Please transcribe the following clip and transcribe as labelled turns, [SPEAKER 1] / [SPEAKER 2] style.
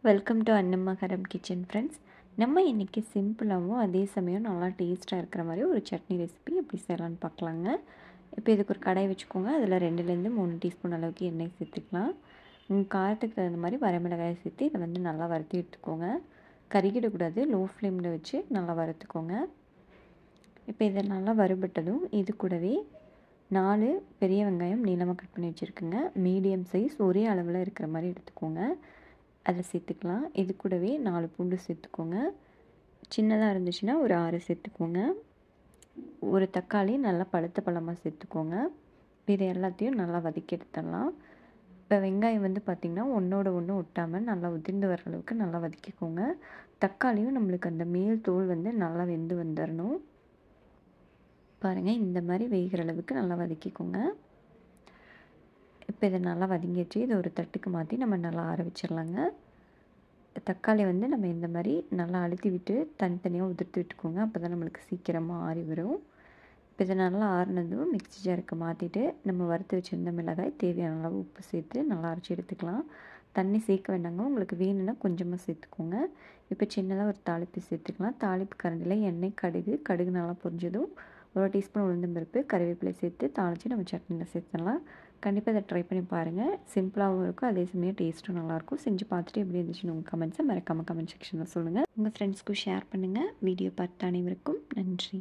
[SPEAKER 1] Welcome to அன்னம்மாகரம் kitchen friends. நம்ம இன்றைக்கி சிம்பிளாகவும் அதே சமயம் நல்லா டேஸ்ட்டாக இருக்கிற மாதிரி ஒரு சட்னி ரெசிபி எப்படி செய்யலான்னு பார்க்கலாங்க. இப்போ இதுக்கு ஒரு கடாய் வச்சுக்கோங்க. அதில் 2லேருந்து 3 டீஸ்பூன் அளவுக்கு எண்ணெய் சேர்த்துக்கலாம். உங்கள் காரத்துக்கு தகுந்த மாதிரி வரமிளகாயை சேர்த்து இதை நல்லா வறுத்து எடுத்துக்கோங்க. கருகிடக்கூடாது, லோ ஃப்ளேமில் வச்சு நல்லா வறுத்துக்கோங்க. இப்போ இதை நல்லா வறுபட்டதும் இது கூடவே 4 பெரிய வெங்காயம் நீளமாக கட் பண்ணி வச்சுருக்குங்க. மீடியம் சைஸ் ஒரே அளவில் இருக்கிற மாதிரி எடுத்துக்கோங்க. அதை சேர்த்துக்கலாம். இது கூடவே 4 பூண்டு சேர்த்துக்கோங்க. சின்னதாக இருந்துச்சுன்னா ஒரு 6 சேர்த்துக்கோங்க. ஒரு தக்காளி நல்லா பழுத்த பழமாக சேர்த்துக்கோங்க. இது எல்லாத்தையும் நல்லா வதக்கி எடுத்துடலாம். இப்போ வெங்காயம் பார்த்திங்கன்னா ஒன்றோட ஒன்று ஒட்டாமல் நல்லா உதிர்ந்து வர அளவுக்கு நல்லா வதக்கிக்கோங்க. தக்காளியும் நம்மளுக்கு அந்த மேல் தோல் நல்லா வெந்து வந்துடணும். பாருங்கள், இந்த மாதிரி வேகிற அளவுக்கு நல்லா வதக்கிக்கோங்க. இப்போ இதை நல்லா வதங்கிடுச்சு. இதை ஒரு தட்டுக்கு மாற்றி நம்ம நல்லா ஆற வச்சிடலாங்க. தக்காளி நம்ம இந்த மாதிரி நல்லா அழுத்தி விட்டு தனித்தனியாக உதிர்த்து விட்டுக்கோங்க. அப்போ தான் நம்மளுக்கு சீக்கிரமாக ஆறி வரும். இப்போ இதை நல்லா ஆறினதும் மிக்ஸி ஜாருக்கு மாற்றிட்டு நம்ம வறுத்து வச்சுருந்த மிளகாய் தேவையான அளவு உப்பு சேர்த்து நல்லா அரைச்சி எடுத்துக்கலாம். தண்ணி சேர்க்க வேண்டாங்க, உங்களுக்கு வேணும்னா கொஞ்சமாக சேர்த்துக்கோங்க. இப்போ சின்னதாக ஒரு தாளிப்பு சேர்த்துக்கலாம். தாளிப்பு கரண்டியில் எண்ணெய், கடுகு நல்லா பொரிஞ்சதும் 1 டீஸ்பூன் உளுந்தம்பருப்பு, கருவேப்பிலை சேர்த்து தாளித்து நம்ம சட்னியில் சேர்த்துடலாம். கண்டிப்பாக இதை ட்ரை பண்ணி பாருங்கள். சிம்பிளாகவும் இருக்கும், அதே சமயம் டேஸ்ட்டும் நல்லாயிருக்கும். செஞ்சு பார்த்துட்டு எப்படி இருந்துச்சுன்னு உங்கள் கமெண்ட்ஸை மறக்காமல் கமெண்ட் செக்ஷனில் சொல்லுங்கள். உங்கள் ஃப்ரெண்ட்ஸ்க்கும் ஷேர் பண்ணுங்கள். வீடியோ பார்த்த அனைவருக்கும் நன்றி.